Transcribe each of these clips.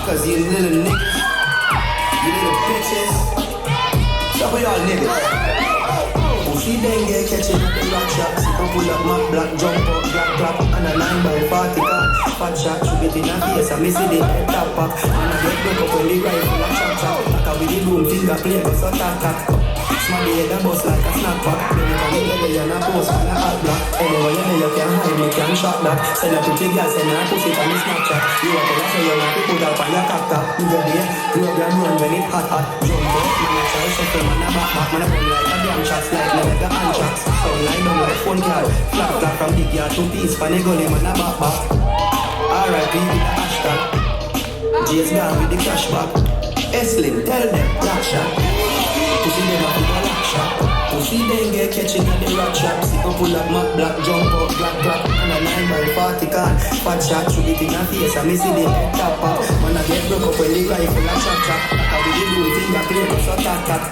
Cause you little niggas, you little bitches. Stop with y'all niggas. Pussy dengue catching at the rock shop. See her pull up my black jump up, black clap. And a 9x40 car. Fat shot, shoot it in her face. I miss it in head top pack. And I get broke up when the rifle a chop chop. Like a with the boom finger play, but so tack tack. Smack the head a bust like a snapper. Then you can get the and a post on a hot block. Anyway, you know you can hide me, can shot that. Send a pretty girl, send her pussy on the Snapchat. You want to say you want to put up on your cacta. You get there, program run when it hot hot. Jump up, man a try shuffle, man a back back. Man a run like a damn shots, like me like a hand shots. Sound like down like phone card. Flap flap from big yard to piece, pan a gully, man a back back. R.I.P. with the hashtag. J's gone with the cash back. S-Link, tell them, black shot. Pussy them up in the lock shop. Pussy then get catching at the rock shop. See her pull up mac black, jump up, black clap. And a 9x40 car. Fat shot, shoot it in her face. I miss it in head top up. Man I get broke up when the rifle a chop chop. I with the blue finger play, but so tack tack.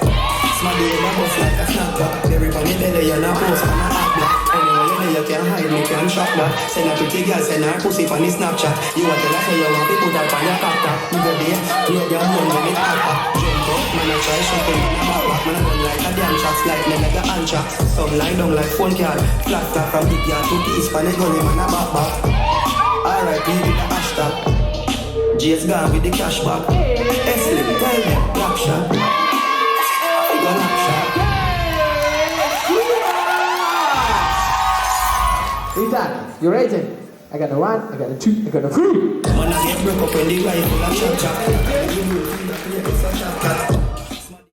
Smack the head a bust like a snapper. Berry pan the belly and a post and a hot black. Anyway you know you can hide me, can shot that. Send a pretty girl, send her pussy on the Snapchat. You want to say you want to put her on your cacta. You go there, program run when it hot hot. Jump up, man I try shuffle, man a back back. Man a run like a damn shots, like me like a hand shot. Some lie down like phone card. Flat top from big yard to piece, pan a gully, man a back back. R.I.P. with the hashtag. J's gone with the cash back. S-Link, tell them, black shot. We go black shot. Three times. You ready? I got a 1, I got a 2, I got a 3. Man I get broke up when the rifle a chop chop.